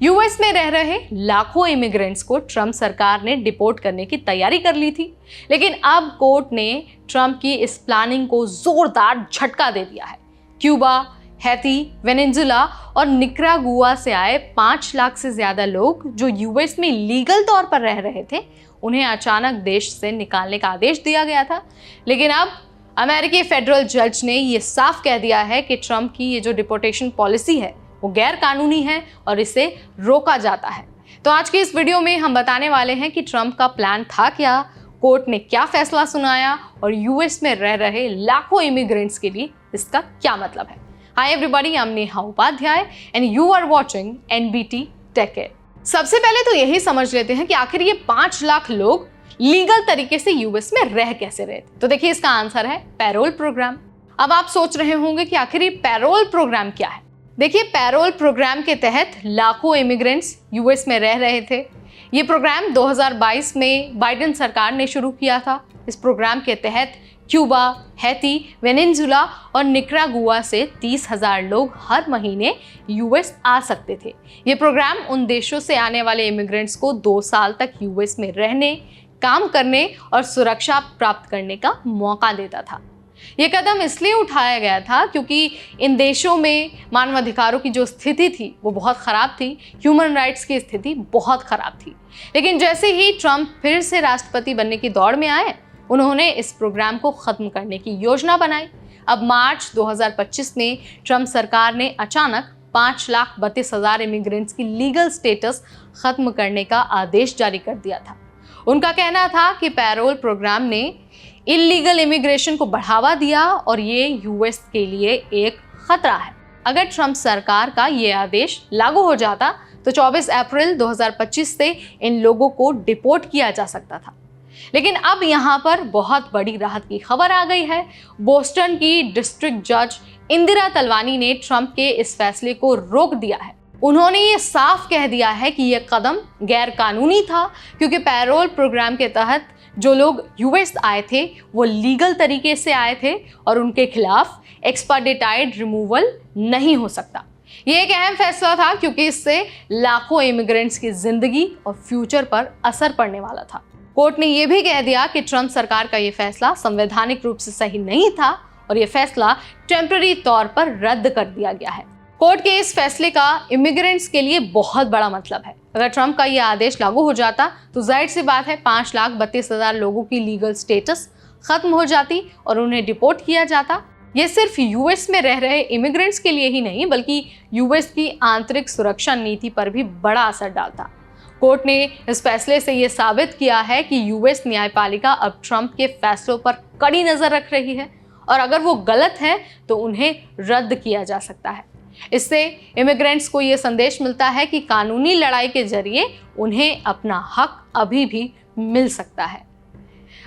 US में रह रहे लाखों इमिग्रेंट्स को ट्रंप सरकार ने डिपोर्ट करने की तैयारी कर ली थी, लेकिन अब कोर्ट ने ट्रंप की इस प्लानिंग को जोरदार झटका दे दिया है। क्यूबा, हैती, वेनेजुला और निकरागुआ से आए 5 लाख से ज्यादा लोग जो यूएस में लीगल तौर पर रह रहे थे, उन्हें अचानक देश से निकालने का आदेश दिया गया था। लेकिन अब अमेरिकी फेडरल जज ने ये साफ कह दिया है कि ट्रंप की ये जो डिपोर्टेशन पॉलिसी है वो गैर कानूनी है और इसे रोका जाता है। तो आज की इस वीडियो में हम बताने वाले हैं कि ट्रंप का प्लान था क्या, कोर्ट ने क्या फैसला सुनाया और यूएस में रह रहे लाखों इमिग्रेंट्स के लिए इसका क्या मतलब है। Hi everybody, I am Neha Upadhyay and you are watching NBT tech it. सबसे पहले तो यही समझ लेते हैं कि आखिर ये 5 लाख लोग लीगल तरीके से यूएस में रह कैसे रहे थे। तो देखिए, इसका आंसर है पैरोल प्रोग्राम। अब आप सोच रहे होंगे कि आखिर ये पैरोल प्रोग्राम क्या है। देखिए, पैरोल प्रोग्राम के तहत लाखों इमिग्रेंट्स यूएस में रह रहे थे। ये प्रोग्राम 2022 में बाइडेन सरकार ने शुरू किया था। इस प्रोग्राम के तहत क्यूबा, हैती, वेनेजुला और निकरागुआ से 30,000 लोग हर महीने यूएस आ सकते थे। ये प्रोग्राम उन देशों से आने वाले इमिग्रेंट्स को 2 साल तक यूएस में रहने, काम करने और सुरक्षा प्राप्त करने का मौका देता था। ये कदम इसलिए उठाया गया था क्योंकि इन देशों में मानवाधिकारों की जो स्थिति थी वो बहुत ख़राब थी, ह्यूमन राइट्स की स्थिति बहुत ख़राब थी। लेकिन जैसे ही ट्रंप फिर से राष्ट्रपति बनने की दौड़ में आए, उन्होंने इस प्रोग्राम को ख़त्म करने की योजना बनाई। अब मार्च 2025 में ट्रंप सरकार ने अचानक 5,32,000 इमिग्रेंट्स की लीगल स्टेटस ख़त्म करने का आदेश जारी कर दिया था। उनका कहना था कि पैरोल प्रोग्राम ने इल्लीगल इमिग्रेशन को बढ़ावा दिया और ये यूएस के लिए एक खतरा है। अगर ट्रंप सरकार का ये आदेश लागू हो जाता तो 24 अप्रैल 2025 से इन लोगों को डिपोर्ट किया जा सकता था। लेकिन अब यहाँ पर बहुत बड़ी राहत की खबर आ गई है। बोस्टन की डिस्ट्रिक्ट जज इंदिरा तलवानी ने ट्रंप के इस फैसले को रोक दिया है। उन्होंने ये साफ कह दिया है कि यह कदम गैर कानूनी था क्योंकि पैरोल प्रोग्राम के तहत जो लोग यूएस आए थे वो लीगल तरीके से आए थे और उनके खिलाफ एक्सट्राडिटेड रिमूवल नहीं हो सकता। ये एक अहम फैसला था क्योंकि इससे लाखों इमिग्रेंट्स की जिंदगी और फ्यूचर पर असर पड़ने वाला था। कोर्ट ने यह भी कह दिया कि ट्रंप सरकार का ये फैसला संवैधानिक रूप से सही नहीं था और ये फैसला टेम्पररी तौर पर रद्द कर दिया गया है। कोर्ट के इस फैसले का इमिग्रेंट्स के लिए बहुत बड़ा मतलब है। अगर ट्रंप का यह आदेश लागू हो जाता तो जाहिर सी बात है 5,32,000 लोगों की लीगल स्टेटस खत्म हो जाती और उन्हें डिपोर्ट किया जाता। ये सिर्फ यूएस में रह रहे इमिग्रेंट्स के लिए ही नहीं बल्कि यूएस की आंतरिक सुरक्षा नीति पर भी बड़ा असर डालता। कोर्ट ने इस फैसले से ये साबित किया है कि यूएस न्यायपालिका अब ट्रंप के फैसलों पर कड़ी नजर रख रही है और अगर वो गलत है तो उन्हें रद्द किया जा सकता है। इससे इमिग्रेंट्स को ये संदेश मिलता है कि कानूनी लड़ाई के जरिए उन्हें अपना हक अभी भी मिल सकता है।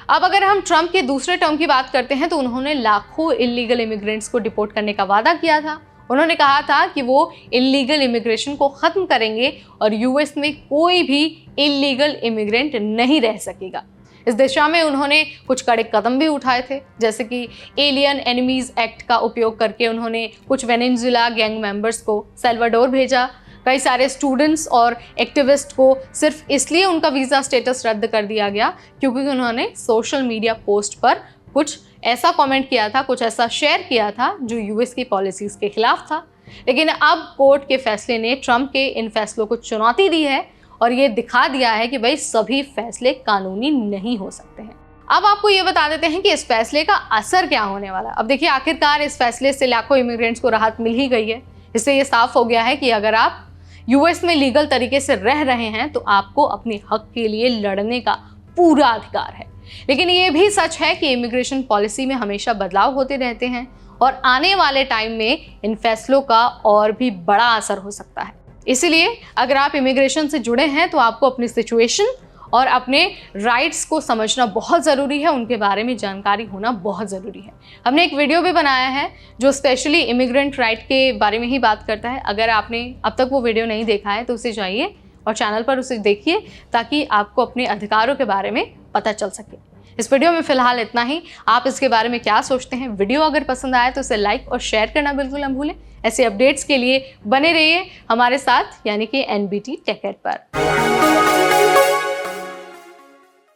अब अगर हम ट्रंप के दूसरे टर्म की बात करते हैं तो उन्होंने लाखों इल्लीगल इमिग्रेंट्स को डिपोर्ट करने का वादा किया था। उन्होंने कहा था कि वो इल्लीगल इमिग्रेशन को ख़त्म करेंगे और यूएस में कोई भी इल्लीगल इमिग्रेंट नहीं रह सकेगा। इस दिशा में उन्होंने कुछ कड़े कदम भी उठाए थे, जैसे कि एलियन एनिमीज एक्ट का उपयोग करके उन्होंने कुछ वेनेजुला गैंग मेंबर्स को सेल्वाडोर भेजा। कई सारे स्टूडेंट्स और एक्टिविस्ट को सिर्फ इसलिए उनका वीज़ा स्टेटस रद्द कर दिया गया क्योंकि उन्होंने सोशल मीडिया पोस्ट पर कुछ ऐसा कमेंट किया था, कुछ ऐसा शेयर किया था जो यूएस की पॉलिसीज़ के खिलाफ था। लेकिन अब कोर्ट के फैसले ने ट्रंप के इन फैसलों को चुनौती दी है और ये दिखा दिया है कि भाई सभी फैसले कानूनी नहीं हो सकते हैं। अब आपको ये बता देते हैं कि इस फैसले का असर क्या होने वाला है। अब देखिए, आखिरकार इस फैसले से लाखों इमिग्रेंट्स को राहत मिल ही गई है। इससे ये साफ हो गया है कि अगर आप यूएस में लीगल तरीके से रह रहे हैं तो आपको अपने हक के लिए लड़ने का पूरा अधिकार है। लेकिन ये भी सच है कि इमिग्रेशन पॉलिसी में हमेशा बदलाव होते रहते हैं और आने वाले टाइम में इन फैसलों का और भी बड़ा असर हो सकता है। इसीलिए अगर आप इमिग्रेशन से जुड़े हैं तो आपको अपनी सिचुएशन और अपने राइट्स को समझना बहुत ज़रूरी है, उनके बारे में जानकारी होना बहुत ज़रूरी है। हमने एक वीडियो भी बनाया है जो स्पेशली इमिग्रेंट राइट के बारे में ही बात करता है। अगर आपने अब तक वो वीडियो नहीं देखा है तो उसे जाइए और चैनल पर उसे देखिए ताकि आपको अपने अधिकारों के बारे में पता चल सके। इस वीडियो में फिलहाल इतना ही। आप इसके बारे में क्या सोचते हैं? वीडियो अगर पसंद आए तो इसे लाइक और शेयर करना बिल्कुल न भूलें। ऐसे अपडेट्स के लिए बने रहिए हमारे साथ, यानी कि NBT टेक एड पर।